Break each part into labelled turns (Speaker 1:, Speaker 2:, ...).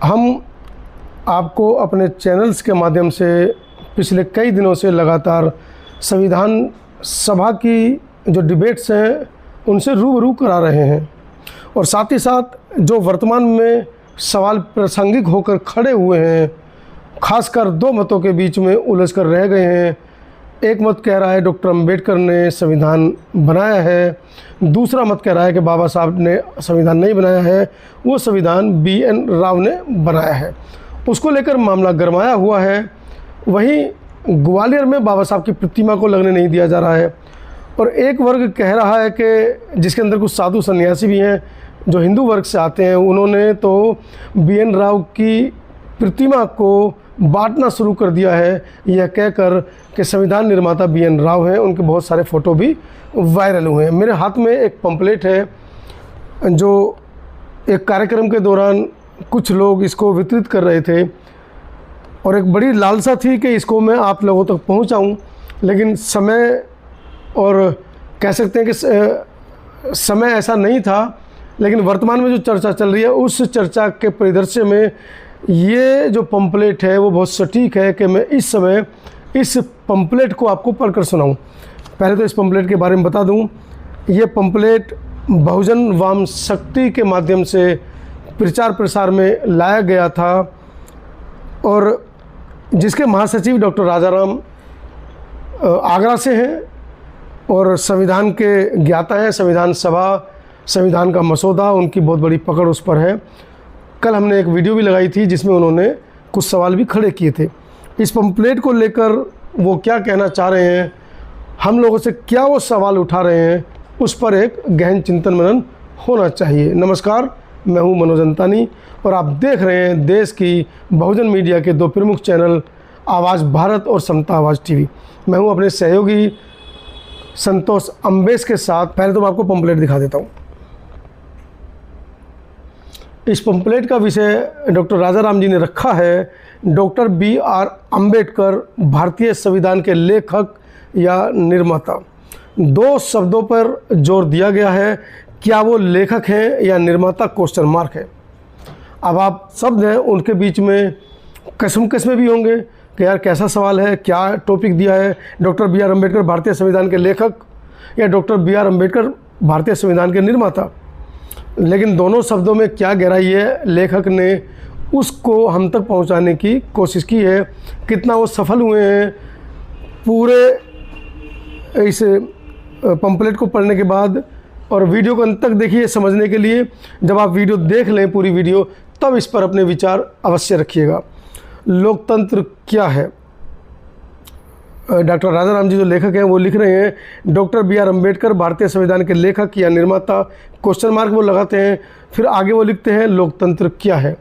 Speaker 1: हम आपको अपने चैनल्स के माध्यम से पिछले कई दिनों से लगातार संविधान सभा की जो डिबेट्स हैं उनसे रूबरू करा रहे हैं, और साथ ही साथ जो वर्तमान में सवाल प्रासंगिक होकर खड़े हुए हैं, खासकर दो मतों के बीच में उलझ कर रह गए हैं। एक मत कह रहा है डॉक्टर अंबेडकर ने संविधान बनाया है, दूसरा मत कह रहा है कि बाबा साहब ने संविधान नहीं बनाया है, वो संविधान BN राव ने बनाया है। उसको लेकर मामला गरमाया हुआ है। वहीं ग्वालियर में बाबा साहब की प्रतिमा को लगने नहीं दिया जा रहा है, और एक वर्ग कह रहा है कि जिसके अंदर कुछ साधु सन्यासी भी हैं जो हिंदू वर्ग से आते हैं, उन्होंने तो BN राव की प्रतिमा को बांटना शुरू कर दिया है, यह कहकर कि संविधान निर्माता BN राव हैं। उनके बहुत सारे फ़ोटो भी वायरल हुए हैं। मेरे हाथ में एक पंपलेट है जो एक कार्यक्रम के दौरान कुछ लोग इसको वितरित कर रहे थे, और एक बड़ी लालसा थी कि इसको मैं आप लोगों तक पहुंचाऊं, लेकिन समय और कह सकते हैं कि समय ऐसा नहीं था। लेकिन वर्तमान में जो चर्चा चल रही है उस चर्चा के परिदृश्य में ये जो पंपलेट है वो बहुत सटीक है कि मैं इस समय इस पंपलेट को आपको पढ़कर सुनाऊं। पहले तो इस पंपलेट के बारे में बता दूं, ये पंपलेट बहुजन वाम शक्ति के माध्यम से प्रचार प्रसार में लाया गया था, और जिसके महासचिव डॉक्टर राजाराम आगरा से हैं और संविधान के ज्ञाता हैं। संविधान सभा, संविधान का मसौदा, उनकी बहुत बड़ी पकड़ उस पर है। कल हमने एक वीडियो भी लगाई थी जिसमें उन्होंने कुछ सवाल भी खड़े किए थे। इस पंपलेट को लेकर वो क्या कहना चाह रहे हैं, हम लोगों से क्या वो सवाल उठा रहे हैं, उस पर एक गहन चिंतन मनन होना चाहिए। नमस्कार, मैं हूं मनोज अंतानी और आप देख रहे हैं देश की बहुजन मीडिया के दो प्रमुख चैनल आवाज़ भारत और समता आवाज़ TV। मैं हूं अपने सहयोगी संतोष अम्बेश के साथ। पहले तो मैं आपको पंपलेट दिखा देता हूं। इस पंपलेट का विषय डॉक्टर राजाराम जी ने रखा है डॉक्टर BR अम्बेडकर भारतीय संविधान के लेखक या निर्माता। दो शब्दों पर जोर दिया गया है, क्या वो लेखक हैं या निर्माता, क्वेश्चन मार्क है। अब आप शब्द हैं उनके बीच में कसम भी होंगे कि यार कैसा सवाल है, क्या टॉपिक दिया है, डॉक्टर BR अम्बेडकर भारतीय संविधान के लेखक या डॉक्टर BR अम्बेडकर भारतीय संविधान के निर्माता। लेकिन दोनों शब्दों में क्या गहराई है, लेखक ने उसको हम तक पहुंचाने की कोशिश की है। कितना वो सफल हुए हैं, पूरे इस पंपलेट को पढ़ने के बाद और वीडियो को अंत तक देखिए समझने के लिए। जब आप वीडियो देख लें पूरी वीडियो, तब इस पर अपने विचार अवश्य रखिएगा। लोकतंत्र क्या है? डॉक्टर राजाराम जी जो लेखक हैं वो लिख रहे हैं डॉक्टर BR अम्बेडकर भारतीय संविधान के लेखक या निर्माता, क्वेश्चन मार्क वो लगाते हैं। फिर आगे वो लिखते हैं लोकतंत्र क्या है।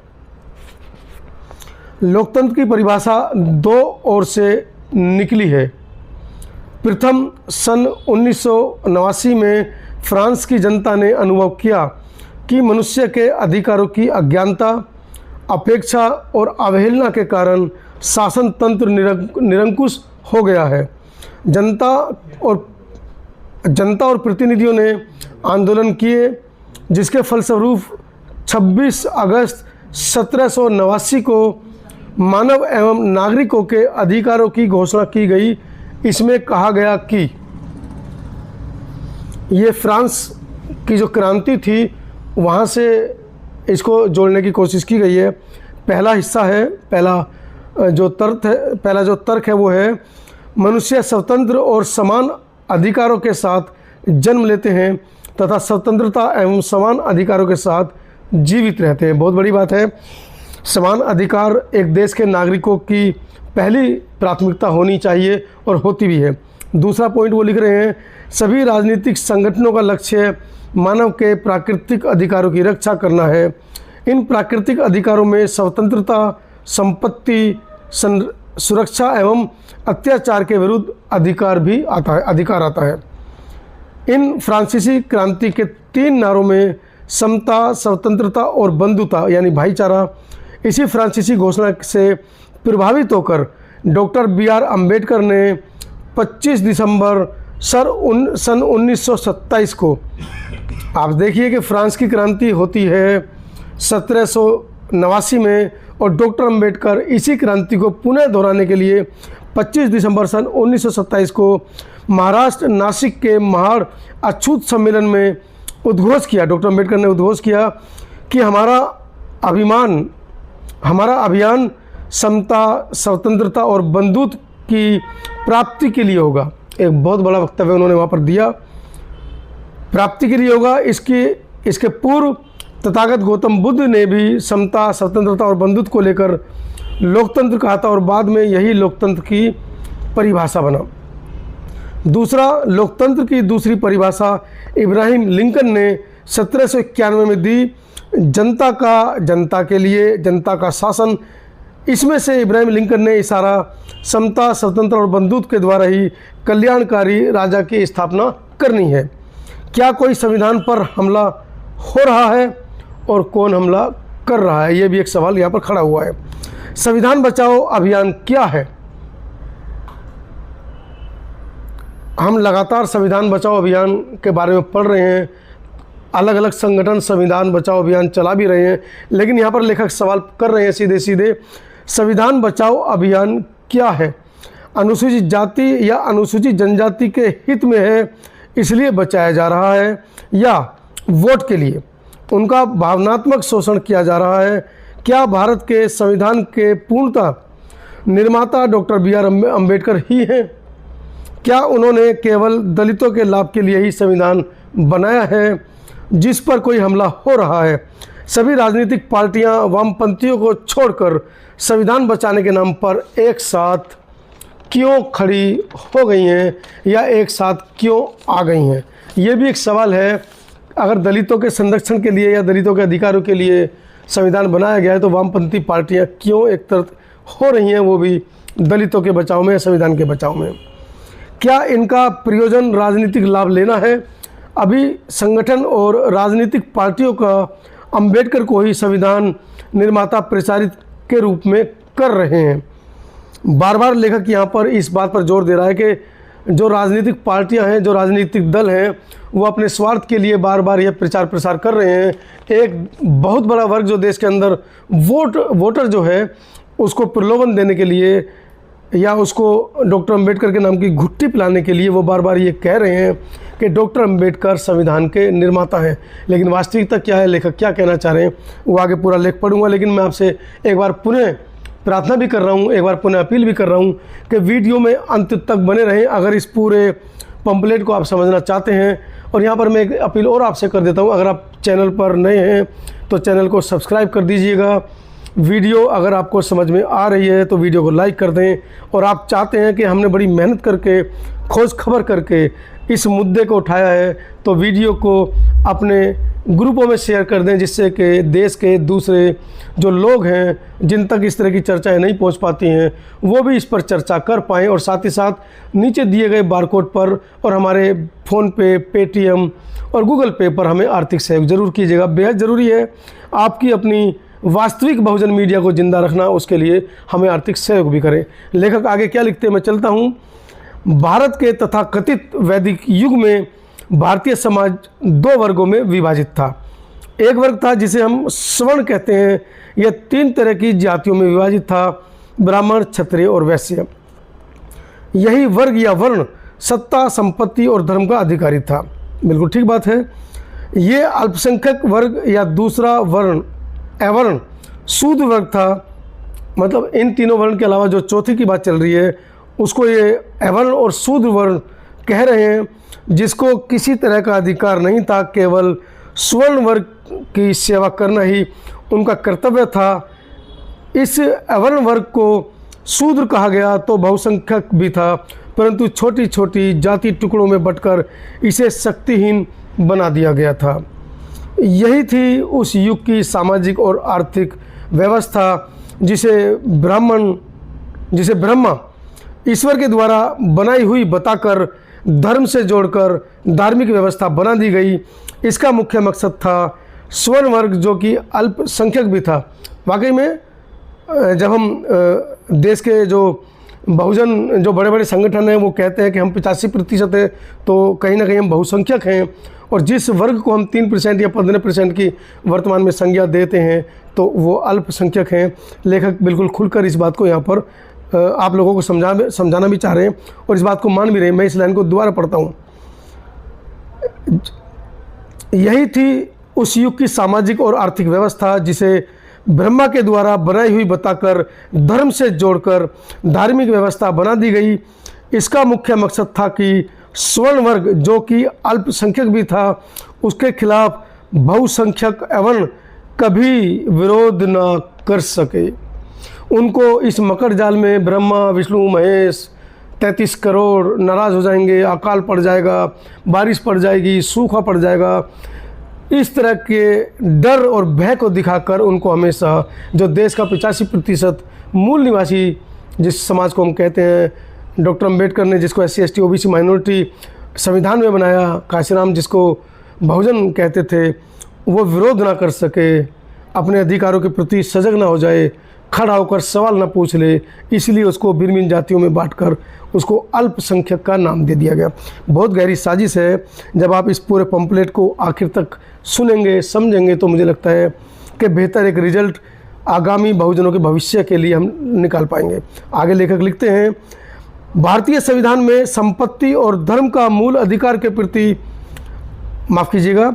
Speaker 1: लोकतंत्र की परिभाषा दो ओर से निकली है। प्रथम सन 1989 में फ्रांस की जनता ने अनुभव किया कि मनुष्य के अधिकारों की अज्ञानता, अपेक्षा और अवहेलना के कारण शासन तंत्र निरंकुश हो गया है। जनता और प्रतिनिधियों ने आंदोलन किए, जिसके फलस्वरूप 26 अगस्त 1789 को मानव एवं नागरिकों के अधिकारों की घोषणा की गई। इसमें कहा गया कि ये फ्रांस की जो क्रांति थी वहाँ से इसको जोड़ने की कोशिश की गई है। पहला हिस्सा है, पहला जो तर्क है वो है मनुष्य स्वतंत्र और समान अधिकारों के साथ जन्म लेते हैं तथा स्वतंत्रता एवं समान अधिकारों के साथ जीवित रहते हैं। बहुत बड़ी बात है। समान अधिकार एक देश के नागरिकों की पहली प्राथमिकता होनी चाहिए और होती भी है। दूसरा पॉइंट वो लिख रहे हैं सभी राजनीतिक संगठनों का लक्ष्य मानव के प्राकृतिक अधिकारों की रक्षा करना है। इन प्राकृतिक अधिकारों में स्वतंत्रता, संपत्ति, सुरक्षा एवं अत्याचार के विरुद्ध अधिकार आता है। इन फ्रांसीसी क्रांति के 3 नारों में समता, स्वतंत्रता और बंधुता यानी भाईचारा, इसी फ्रांसीसी घोषणा से प्रभावित होकर डॉक्टर BR अम्बेडकर ने 25 दिसंबर सन 1927 को, आप देखिए कि फ्रांस की क्रांति होती है 1789 1989 में, और डॉक्टर अंबेडकर इसी क्रांति को पुनः दोहराने के लिए 25 दिसंबर सन 1927 को महाराष्ट्र नासिक के महाड़ अछूत सम्मेलन में उद्घोष किया। डॉक्टर अंबेडकर ने उद्घोष किया कि हमारा अभियान समता, स्वतंत्रता और बंधुत्व की प्राप्ति के लिए होगा। एक बहुत बड़ा वक्तव्य उन्होंने वहाँ पर दिया, प्राप्ति के लिए होगा। इसके पूर्व तथागत गौतम बुद्ध ने भी समता, स्वतंत्रता और बंधुत्व को लेकर लोकतंत्र कहा था, और बाद में यही लोकतंत्र की परिभाषा बना। दूसरा, लोकतंत्र की दूसरी परिभाषा इब्राहिम लिंकन ने 1791 में दी, जनता के लिए, जनता का शासन। इसमें से इब्राहिम लिंकन ने इशारा समता, स्वतंत्र और बंधुत्व के द्वारा ही कल्याणकारी राजा की स्थापना करनी है। क्या कोई संविधान पर हमला हो रहा है और कौन हमला कर रहा है, ये भी एक सवाल यहाँ पर खड़ा हुआ है। संविधान बचाओ अभियान क्या है? हम लगातार संविधान बचाओ अभियान के बारे में पढ़ रहे हैं, अलग अलग संगठन संविधान बचाओ अभियान चला भी रहे हैं, लेकिन यहाँ पर लेखक सवाल कर रहे हैं सीधे सीधे, संविधान बचाओ अभियान क्या है? अनुसूचित जाति या अनुसूचित जनजाति के हित में है इसलिए बचाया जा रहा है, या वोट के लिए उनका भावनात्मक शोषण किया जा रहा है? क्या भारत के संविधान के पूर्णतः निर्माता डॉक्टर B.R. अम्बेडकर ही हैं? क्या उन्होंने केवल दलितों के लाभ के लिए ही संविधान बनाया है जिस पर कोई हमला हो रहा है? सभी राजनीतिक पार्टियां वामपंथियों को छोड़कर संविधान बचाने के नाम पर एक साथ क्यों खड़ी हो गई हैं या एक साथ क्यों आ गई हैं? ये भी एक सवाल है। अगर दलितों के संरक्षण के लिए या दलितों के अधिकारों के लिए संविधान बनाया गया है तो वामपंथी पार्टियां क्यों एक तरफ हो रही हैं, वो भी दलितों के बचाव में, संविधान के बचाव में? क्या इनका प्रयोजन राजनीतिक लाभ लेना है? अभी संगठन और राजनीतिक पार्टियों का अंबेडकर को ही संविधान निर्माता प्रचारित के रूप में कर रहे हैं। बार बार लेखक यहाँ पर इस बात पर जोर दे रहा है कि जो राजनीतिक पार्टियां हैं, जो राजनीतिक दल हैं, वो अपने स्वार्थ के लिए बार बार यह प्रचार प्रसार कर रहे हैं। एक बहुत बड़ा वर्ग जो देश के अंदर वोटर जो है उसको प्रलोभन देने के लिए या उसको डॉक्टर अंबेडकर के नाम की घुट्टी पिलाने के लिए वो बार बार ये कह रहे हैं कि डॉक्टर अंबेडकर संविधान के निर्माता हैं। लेकिन वास्तविकता क्या है, लेखक क्या कहना चाह रहे हैं, वो आगे पूरा लेख पढ़ूंगा। लेकिन मैं आपसे एक बार पुनः प्रार्थना भी कर रहा हूँ, एक बार पुनः अपील भी कर रहा हूँ कि वीडियो में अंत तक बने रहें अगर इस पूरे पंपलेट को आप समझना चाहते हैं। और यहाँ पर मैं एक अपील और आपसे कर देता हूँ, अगर आप चैनल पर नए हैं तो चैनल को सब्सक्राइब कर दीजिएगा। वीडियो अगर आपको समझ में आ रही है तो वीडियो को लाइक कर दें, और आप चाहते हैं कि हमने बड़ी मेहनत करके, खोज खबर करके इस मुद्दे को उठाया है तो वीडियो को अपने ग्रुपों में शेयर कर दें, जिससे कि देश के दूसरे जो लोग हैं जिन तक इस तरह की चर्चाएं नहीं पहुंच पाती हैं वो भी इस पर चर्चा कर पाएँ। और साथ ही साथ नीचे दिए गए बारकोड पर और हमारे फ़ोनपे, पेटीएम और गूगल पे पर हमें आर्थिक सहयोग ज़रूर कीजिएगा। बेहद ज़रूरी है आपकी अपनी वास्तविक बहुजन मीडिया को जिंदा रखना, उसके लिए हमें आर्थिक सहयोग भी करें। लेखक आगे क्या लिखते हैं मैं चलता हूँ। भारत के तथाकथित वैदिक युग में भारतीय समाज दो वर्गों में विभाजित था। एक वर्ग था जिसे हम स्वर्ण कहते हैं, यह 3 तरह की जातियों में विभाजित था, ब्राह्मण, क्षत्रिय और वैश्य। यही वर्ग या वर्ण सत्ता, संपत्ति और धर्म का अधिकारी था। बिल्कुल ठीक बात है। ये अल्पसंख्यक वर्ग या दूसरा वर्ण अवर्ण शूद्र वर्ग था। मतलब इन तीनों वर्ण के अलावा जो चौथी की बात चल रही है उसको ये अवर्ण और शूद्र वर्ण कह रहे हैं, जिसको किसी तरह का अधिकार नहीं था, केवल स्वर्ण वर्ग की सेवा करना ही उनका कर्तव्य था। इस अवर्ण वर्ग को शूद्र कहा गया तो बहुसंख्यक भी था, परंतु छोटी छोटी जाति टुकड़ों में बंटकर इसे शक्तिहीन बना दिया गया था। यही थी उस युग की सामाजिक और आर्थिक व्यवस्था जिसे ब्रह्मा ईश्वर के द्वारा बनाई हुई बताकर धर्म से जोड़कर धार्मिक व्यवस्था बना दी गई। इसका मुख्य मकसद था स्वर्ण वर्ग जो कि अल्पसंख्यक भी था। वाकई में जब हम देश के जो बहुजन जो बड़े बड़े संगठन हैं वो कहते हैं कि हम 85% है, तो कहीं ना कहीं हम बहुसंख्यक हैं। और जिस वर्ग को हम 3% या 15% की वर्तमान में संज्ञा देते हैं तो वो अल्पसंख्यक हैं। लेखक बिल्कुल खुलकर इस बात को यहाँ पर आप लोगों को समझाना भी चाह रहे हैं और इस बात को मान भी रहे हैं। मैं इस लाइन को दोबारा पढ़ता हूँ। यही थी उस युग की सामाजिक और आर्थिक व्यवस्था जिसे ब्रह्मा के द्वारा बनाई हुई बताकर धर्म से जोड़कर धार्मिक व्यवस्था बना दी गई। इसका मुख्य मकसद था कि स्वर्ण वर्ग जो कि अल्पसंख्यक भी था उसके खिलाफ बहुसंख्यक एवं कभी विरोध न कर सके। उनको इस मकर जाल में ब्रह्मा विष्णु महेश 33 करोड़ नाराज़ हो जाएंगे, अकाल पड़ जाएगा, बारिश पड़ जाएगी, सूखा पड़ जाएगा, इस तरह के डर और भय को दिखाकर उनको हमेशा जो देश का 85% मूल निवासी जिस समाज को हम कहते हैं, डॉक्टर अंबेडकर ने जिसको SC ST OBC माइनॉरिटी संविधान में बनाया, काशीराम जिसको बहुजन कहते थे, वो विरोध ना कर सके, अपने अधिकारों के प्रति सजग ना हो जाए, खड़ा होकर सवाल ना पूछ ले, इसलिए उसको भिन्न भिन्न जातियों में बांटकर उसको अल्पसंख्यक का नाम दे दिया गया। बहुत गहरी साजिश है। जब आप इस पूरे पंपलेट को आखिर तक सुनेंगे समझेंगे तो मुझे लगता है कि बेहतर एक रिजल्ट आगामी बहुजनों के भविष्य के लिए हम निकाल पाएंगे। आगे लेखक लिखते हैं, भारतीय संविधान में संपत्ति और धर्म का मूल अधिकार के प्रति, माफ़ कीजिएगा,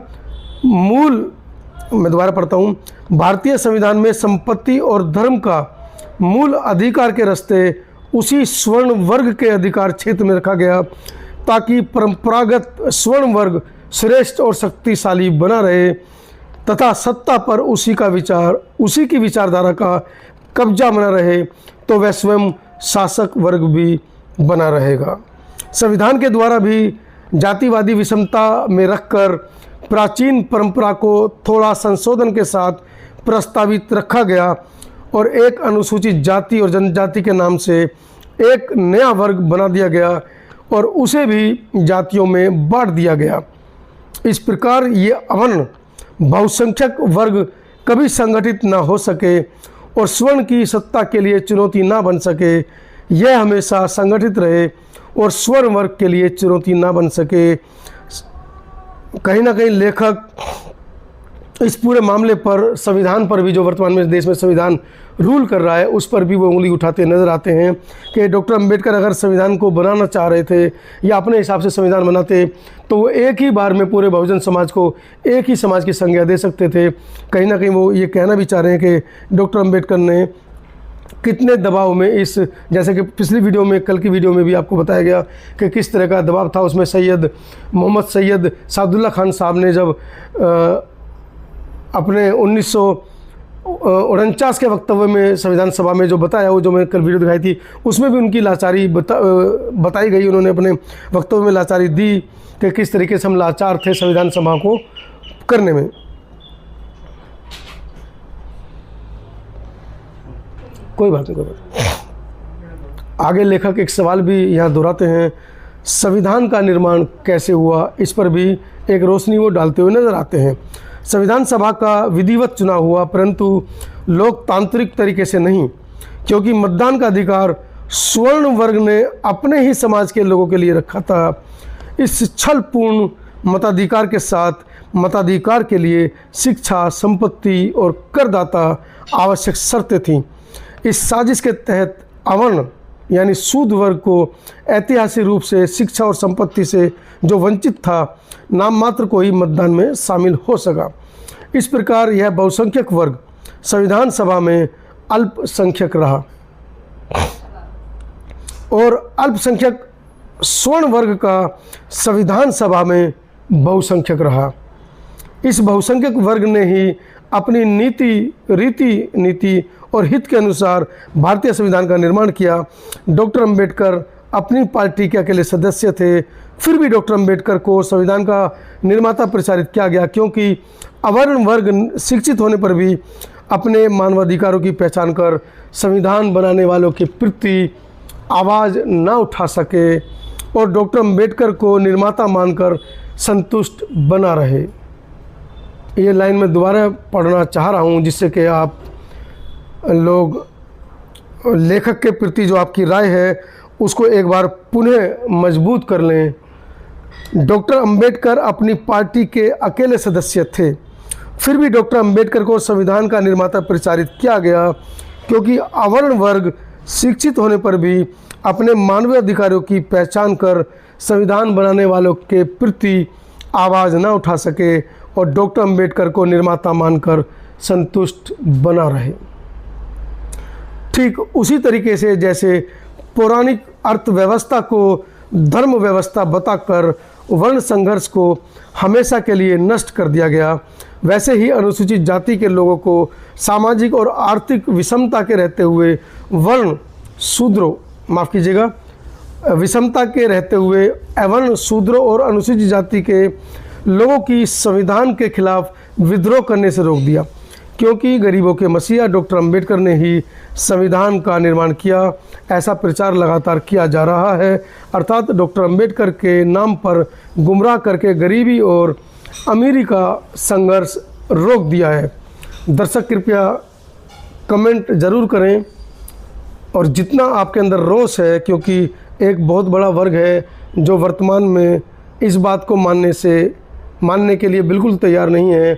Speaker 1: मैं दोबारा पढ़ता हूँ, भारतीय संविधान में संपत्ति और धर्म का मूल अधिकार के रास्ते उसी स्वर्ण वर्ग के अधिकार क्षेत्र में रखा गया ताकि परंपरागत स्वर्ण वर्ग श्रेष्ठ और शक्तिशाली बना रहे तथा सत्ता पर उसी की विचारधारा का कब्जा बना रहे तो वह स्वयं शासक वर्ग भी बना रहेगा। संविधान के द्वारा भी जातिवादी विषमता में रखकर प्राचीन परंपरा को थोड़ा संशोधन के साथ प्रस्तावित रखा गया और एक अनुसूचित जाति और जनजाति के नाम से एक नया वर्ग बना दिया गया और उसे भी जातियों में बांट दिया गया। इस प्रकार ये अवर्ण बहुसंख्यक वर्ग कभी संगठित न हो सके और स्वर्ण की सत्ता के लिए चुनौती ना बन सके, यह हमेशा संगठित रहे और स्वर्ण वर्ग के लिए चुनौती ना बन सके। कहीं ना कहीं लेखक इस पूरे मामले पर, संविधान पर भी, जो वर्तमान में देश में संविधान रूल कर रहा है, उस पर भी वो उंगली उठाते नजर आते हैं कि डॉक्टर अंबेडकर अगर संविधान को बनाना चाह रहे थे या अपने हिसाब से संविधान बनाते तो वो एक ही बार में पूरे बहुजन समाज को एक ही समाज की संज्ञा दे सकते थे। कहीं ना कहीं वो ये कहना भी चाह रहे हैं कि डॉक्टर अंबेडकर ने कितने दबाव में इस, जैसे कि पिछली वीडियो में, कल की वीडियो में भी आपको बताया गया कि किस तरह का दबाव था। उसमें मोहम्मद सैयद सादुल्ला खान साहब ने जब अपने 1949 के वक्तव्य में संविधान सभा में जो बताया, वो जो मैं कल वीडियो दिखाई थी, उसमें भी उनकी लाचारी बताई गई। उन्होंने अपने वक्तव्य में लाचारी दी कि किस तरीके से हम लाचार थे संविधान सभा को करने में। कोई बात नहीं। आगे लेखक एक सवाल भी यहाँ दोहराते हैं, संविधान का निर्माण कैसे हुआ, इस पर भी एक रोशनी वो डालते हुए नजर आते हैं। संविधान सभा का विधिवत चुनाव हुआ परंतु लोकतांत्रिक तरीके से नहीं, क्योंकि मतदान का अधिकार स्वर्ण वर्ग ने अपने ही समाज के लोगों के लिए रखा था। इस छलपूर्ण मताधिकार के साथ मताधिकार के लिए शिक्षा, संपत्ति और करदाता आवश्यक शर्तें थीं। इस साजिश के तहत अवर्ण यानी सूद वर्ग को ऐतिहासिक रूप से शिक्षा और संपत्ति से जो वंचित था, नाम मात्र को ही मतदान में शामिल हो सका। इस प्रकार यह बहुसंख्यक वर्ग संविधान सभा में अल्पसंख्यक रहा और अल्पसंख्यक स्वर्ण वर्ग का संविधान सभा में बहुसंख्यक रहा। इस बहुसंख्यक वर्ग ने ही अपनी नीति और हित के अनुसार भारतीय संविधान का निर्माण किया। डॉक्टर अंबेडकर अपनी पार्टी के अकेले सदस्य थे, फिर भी डॉक्टर अंबेडकर को संविधान का निर्माता प्रचारित किया गया, क्योंकि अवर्ण वर्ग शिक्षित होने पर भी अपने मानवाधिकारों की पहचान कर संविधान बनाने वालों के प्रति आवाज़ न उठा सके और डॉक्टर अंबेडकर को निर्माता मानकर संतुष्ट बना रहे। ये लाइन मैं दोबारा पढ़ना चाह रहा हूँ जिससे कि आप लोग लेखक के प्रति जो आपकी राय है उसको एक बार पुनः मजबूत कर लें। डॉक्टर अंबेडकर अपनी पार्टी के अकेले सदस्य थे, फिर भी डॉक्टर अंबेडकर को संविधान का निर्माता प्रचारित किया गया, क्योंकि अवर्ण वर्ग शिक्षित होने पर भी अपने मानवीय अधिकारों की पहचान कर संविधान बनाने वालों के प्रति आवाज़ न उठा सके और डॉक्टर अंबेडकर को निर्माता मानकर संतुष्ट बना रहे। ठीक उसी तरीके से जैसे पौराणिक अर्थव्यवस्था को धर्म व्यवस्था बताकर वर्ण संघर्ष को हमेशा के लिए नष्ट कर दिया गया, वैसे ही अनुसूचित जाति के लोगों को सामाजिक और आर्थिक विषमता के रहते हुए विषमता के रहते हुए अवर्ण शूद्रों और अनुसूचित जाति के लोगों की संविधान के खिलाफ विद्रोह करने से रोक दिया, क्योंकि गरीबों के मसीहा डॉक्टर अंबेडकर ने ही संविधान का निर्माण किया। ऐसा प्रचार लगातार किया जा रहा है, अर्थात डॉक्टर अंबेडकर के नाम पर गुमराह करके गरीबी और अमीरी का संघर्ष रोक दिया है। दर्शक कृपया कमेंट ज़रूर करें, और जितना आपके अंदर रोष है, क्योंकि एक बहुत बड़ा वर्ग है जो वर्तमान में इस बात को मानने के लिए बिल्कुल तैयार नहीं है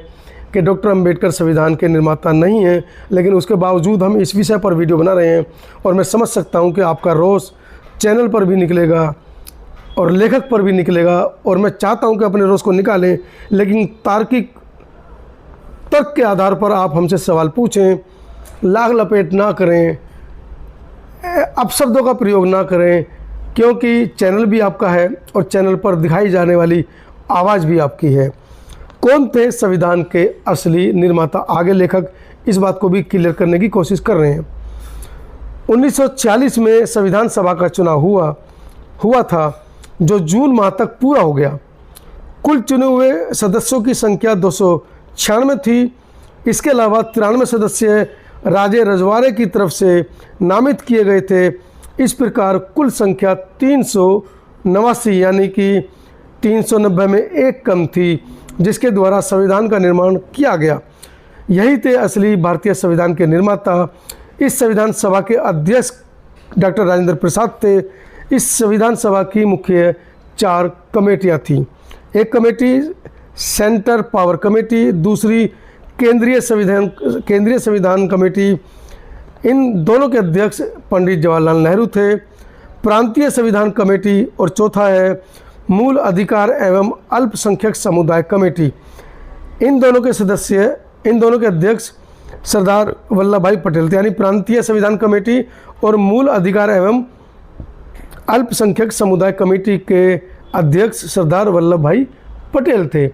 Speaker 1: कि डॉक्टर अंबेडकर संविधान के निर्माता नहीं हैं, लेकिन उसके बावजूद हम इस विषय पर वीडियो बना रहे हैं। और मैं समझ सकता हूं कि आपका रोष चैनल पर भी निकलेगा और लेखक पर भी निकलेगा, और मैं चाहता हूं कि अपने रोष को निकालें, लेकिन तार्किक तर्क के आधार पर आप हमसे सवाल पूछें, लाग लपेट ना करें, अपशब्दों का प्रयोग ना करें, क्योंकि चैनल भी आपका है और चैनल पर दिखाई जाने वाली आवाज़ भी आपकी है। कौन थे संविधान के असली निर्माता? आगे लेखक इस बात को भी क्लियर करने की कोशिश कर रहे हैं। 1946 में संविधान सभा का चुनाव हुआ था, जो जून माह तक पूरा हो गया। कुल चुने हुए सदस्यों की संख्या 296 थी। इसके अलावा 93 सदस्य राजे रजवाड़े की तरफ से नामित किए गए थे। इस प्रकार कुल संख्या 389 यानी कि 390 में एक कम थी, जिसके द्वारा संविधान का निर्माण किया गया। यही थे असली भारतीय संविधान के निर्माता। इस संविधान सभा के अध्यक्ष डॉक्टर राजेंद्र प्रसाद थे। इस संविधान सभा की मुख्य 4 कमेटियां थीं। एक कमेटी सेंटर पावर कमेटी, दूसरी केंद्रीय संविधान कमेटी। इन दोनों के अध्यक्ष पंडित जवाहरलाल नेहरू थे। प्रांतीय संविधान कमेटी, और चौथा है मूल अधिकार एवं अल्पसंख्यक समुदाय कमेटी। इन दोनों के अध्यक्ष सरदार वल्लभ भाई पटेल थे, यानी प्रांतीय संविधान कमेटी और मूल अधिकार एवं अल्पसंख्यक समुदाय कमेटी के अध्यक्ष सरदार वल्लभ भाई पटेल थे।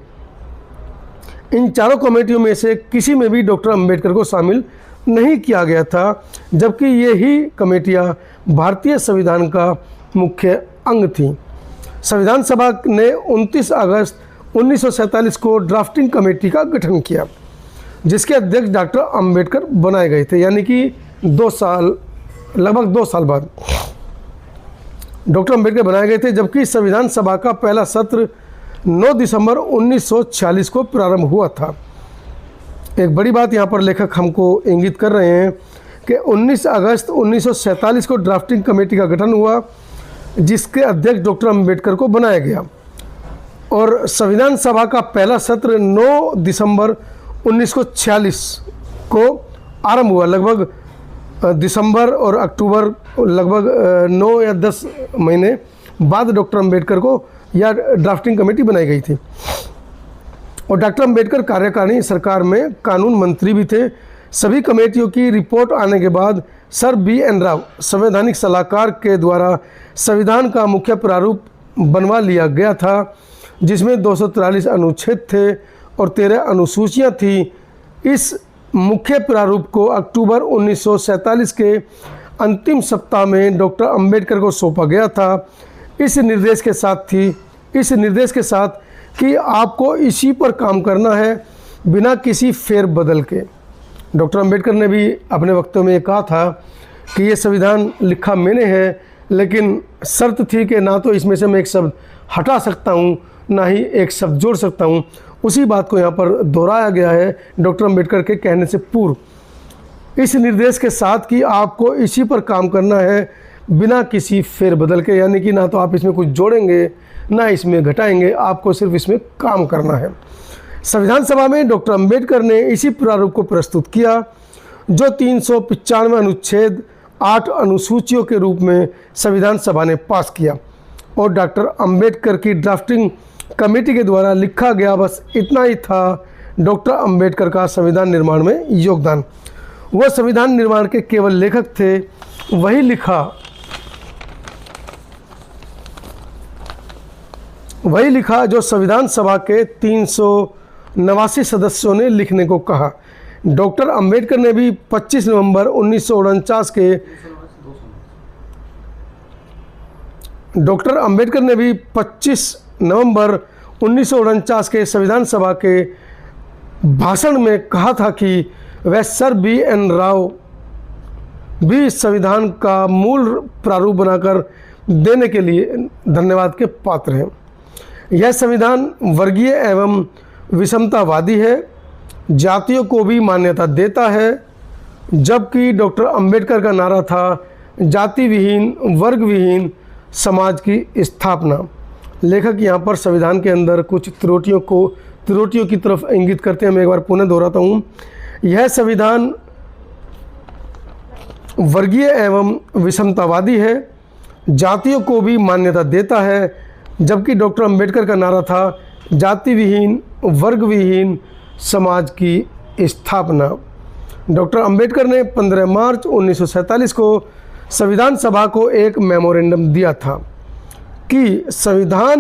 Speaker 1: इन चारों कमेटियों में से किसी में भी डॉक्टर अंबेडकर को शामिल नहीं किया गया था, जबकि ये ही कमेटियां भारतीय संविधान का मुख्य अंग थीं। संविधान सभा ने 29 अगस्त 1947 को ड्राफ्टिंग कमेटी का गठन किया, जिसके अध्यक्ष डॉक्टर अंबेडकर बनाए गए थे, यानी कि लगभग 2 साल बाद डॉक्टर अंबेडकर बनाए गए थे। जबकि संविधान सभा का पहला सत्र 9 दिसंबर 1946 को प्रारंभ हुआ था। एक बड़ी बात यहाँ पर लेखक हमको इंगित कर रहे हैं कि 19 अगस्त 1947 को ड्राफ्टिंग कमेटी का गठन हुआ, जिसके अध्यक्ष डॉक्टर अंबेडकर को बनाया गया, और संविधान सभा का पहला सत्र 9 दिसंबर 1946 को आरंभ हुआ। लगभग दिसंबर और अक्टूबर, लगभग 9 या 10 महीने बाद डॉक्टर अंबेडकर को यह ड्राफ्टिंग कमेटी बनाई गई थी। और डॉक्टर अंबेडकर कार्यकारिणी सरकार में कानून मंत्री भी थे। सभी कमेटियों की रिपोर्ट आने के बाद सर B.N. राव संवैधानिक सलाहकार के द्वारा संविधान का मुख्य प्रारूप बनवा लिया गया था, जिसमें 243 अनुच्छेद थे और 13 अनुसूचियां थीं। इस मुख्य प्रारूप को अक्टूबर 1947 के अंतिम सप्ताह में डॉक्टर अंबेडकर को सौंपा गया था, इस निर्देश के साथ कि आपको इसी पर काम करना है बिना किसी फेरबदल के। डॉक्टर अंबेडकर ने भी अपने वक्तव्य में कहा था कि ये संविधान लिखा मैंने है, लेकिन शर्त थी कि ना तो इसमें से मैं एक शब्द हटा सकता हूँ, ना ही एक शब्द जोड़ सकता हूँ। उसी बात को यहाँ पर दोहराया गया है डॉक्टर अंबेडकर के कहने से पूर्व। इस निर्देश के साथ कि आपको इसी पर काम करना है बिना किसी फेरबदल के, यानी कि ना तो आप इसमें कुछ जोड़ेंगे ना इसमें घटाएंगे, आपको सिर्फ इसमें काम करना है। संविधान सभा में डॉक्टर अंबेडकर ने इसी प्रारूप को प्रस्तुत किया जो 395 अनुच्छेद 8 अनुसूचियों के रूप में संविधान सभा ने पास किया और डॉक्टर अंबेडकर की ड्राफ्टिंग कमेटी के द्वारा लिखा गया। बस इतना ही था डॉक्टर अंबेडकर का संविधान निर्माण में योगदान। वह संविधान निर्माण के केवल लेखक थे, वही लिखा जो संविधान सभा के 389 सदस्यों ने लिखने को कहा। डॉक्टर अंबेडकर ने भी 25 नवंबर 1949 के संविधान सभा के भाषण में कहा था कि वह सर B.N. राव भी संविधान का मूल प्रारूप बनाकर देने के लिए धन्यवाद के पात्र हैं। यह संविधान वर्गीय एवं विषमतावादी है, जातियों को भी मान्यता देता है, जबकि डॉक्टर अंबेडकर का नारा था जाति विहीन वर्ग विहीन समाज की स्थापना। लेखक यहाँ पर संविधान के अंदर कुछ त्रुटियों की तरफ इंगित करते हैं। मैं एक बार पुनः दोहराता हूँ। यह संविधान वर्गीय एवं विषमतावादी है, जातियों को भी मान्यता देता है, जबकि डॉक्टर अंबेडकर का नारा था जाति विहीन वर्ग विहीन समाज की स्थापना। डॉक्टर अंबेडकर ने 15 मार्च 1947 को संविधान सभा को एक मेमोरेंडम दिया था कि संविधान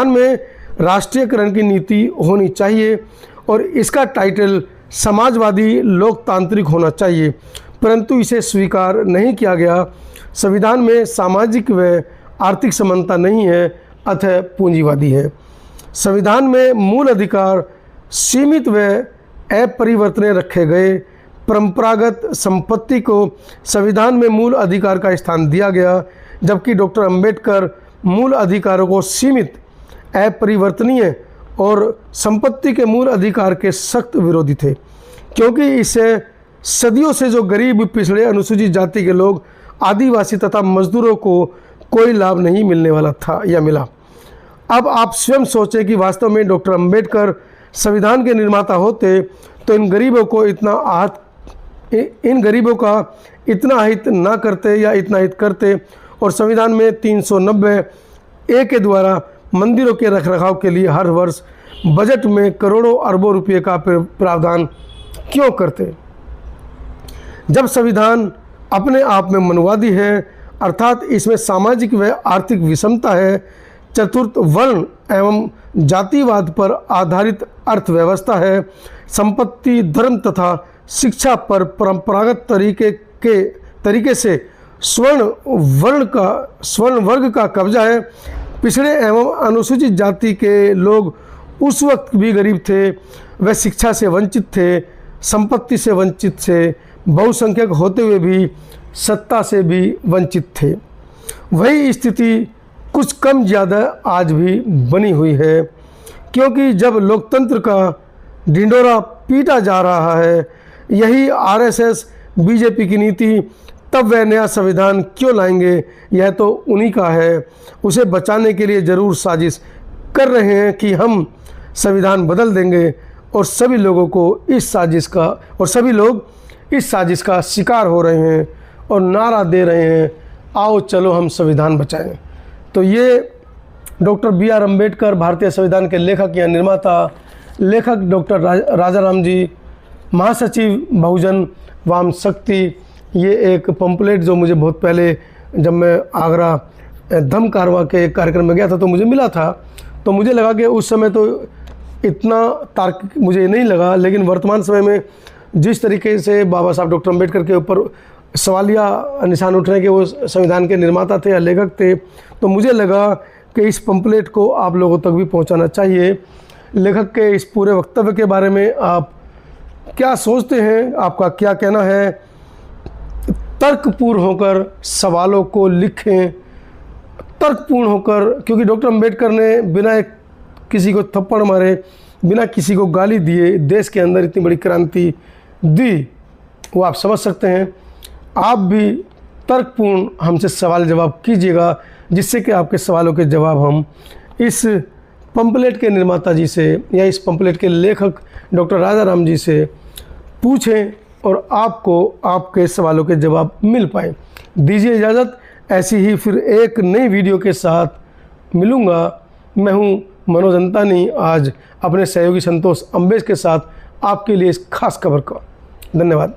Speaker 1: में राष्ट्रीयकरण की नीति होनी चाहिए और इसका टाइटल समाजवादी लोकतांत्रिक होना चाहिए, परंतु इसे स्वीकार नहीं किया गया। संविधान में सामाजिक व आर्थिक समानता नहीं है, अतः पूंजीवादी है। संविधान में मूल अधिकार सीमित व अपरिवर्तनीय रखे गए। परंपरागत संपत्ति को संविधान में मूल अधिकार का स्थान दिया गया, जबकि डॉक्टर अंबेडकर मूल अधिकारों को सीमित, अपरिवर्तनीय और संपत्ति के मूल अधिकार के सख्त विरोधी थे, क्योंकि इससे सदियों से जो गरीब पिछड़े अनुसूचित जाति के लोग, आदिवासी तथा मजदूरों को कोई लाभ नहीं मिलने वाला था या मिला। अब आप स्वयं सोचें कि वास्तव में डॉक्टर अंबेडकर संविधान के निर्माता होते तो इन गरीबों का इतना हित ना करते या इतना हित करते और संविधान में 390A के द्वारा मंदिरों के रखरखाव के लिए हर वर्ष बजट में करोड़ों अरबों रुपये का प्रावधान क्यों करते। जब संविधान अपने आप में मनुवादी है, अर्थात इसमें सामाजिक व आर्थिक विषमता है, चतुर्थ वर्ण एवं जातिवाद पर आधारित अर्थव्यवस्था है, संपत्ति धर्म तथा शिक्षा पर परंपरागत तरीके से स्वर्ण वर्ग का कब्जा है, पिछड़े एवं अनुसूचित जाति के लोग उस वक्त भी गरीब थे, वह शिक्षा से वंचित थे, संपत्ति से वंचित थे, बहुसंख्यक होते हुए भी सत्ता से भी वंचित थे। वही स्थिति कुछ कम ज़्यादा आज भी बनी हुई है, क्योंकि जब लोकतंत्र का ढिंढोरा पीटा जा रहा है, यही RSS BJP की नीति, तब वह नया संविधान क्यों लाएंगे, यह तो उन्हीं का है। उसे बचाने के लिए ज़रूर साजिश कर रहे हैं कि हम संविधान बदल देंगे और सभी लोग इस साजिश का शिकार हो रहे हैं और नारा दे रहे हैं, आओ चलो हम संविधान बचाएं। तो ये डॉक्टर B.R. अम्बेडकर, भारतीय संविधान के लेखक या निर्माता, लेखक डॉक्टर राजाराम जी, महासचिव बहुजन वाम शक्ति, ये एक पंपलेट जो मुझे बहुत पहले जब मैं आगरा धम्म कारवां के कार्यक्रम में गया था तो मुझे मिला था, तो मुझे लगा कि उस समय तो इतना तार्किक मुझे नहीं लगा, लेकिन वर्तमान समय में जिस तरीके से बाबा साहब डॉक्टर अम्बेडकर के ऊपर सवालिया निशान उठ रहे कि वो संविधान के निर्माता थे या लेखक थे, तो मुझे लगा कि इस पंपलेट को आप लोगों तक भी पहुंचाना चाहिए। लेखक के इस पूरे वक्तव्य के बारे में आप क्या सोचते हैं, आपका क्या कहना है? तर्कपूर्ण होकर सवालों को लिखें, तर्कपूर्ण होकर, क्योंकि डॉक्टर अम्बेडकर ने बिना किसी को थप्पड़ मारे, बिना किसी को गाली दिए देश के अंदर इतनी बड़ी क्रांति दी। वो आप समझ सकते हैं। आप भी तर्कपूर्ण हमसे सवाल जवाब कीजिएगा, जिससे कि आपके सवालों के जवाब हम इस पंपलेट के निर्माता जी से या इस पंपलेट के लेखक डॉक्टर राजा राम जी से पूछें और आपको आपके सवालों के जवाब मिल पाए। दीजिए इजाज़त, ऐसी ही फिर एक नई वीडियो के साथ मिलूँगा। मैं हूँ मनोज अंतानी, आज अपने सहयोगी संतोष अम्बेश के साथ आपके लिए इस खास खबर का। धन्यवाद।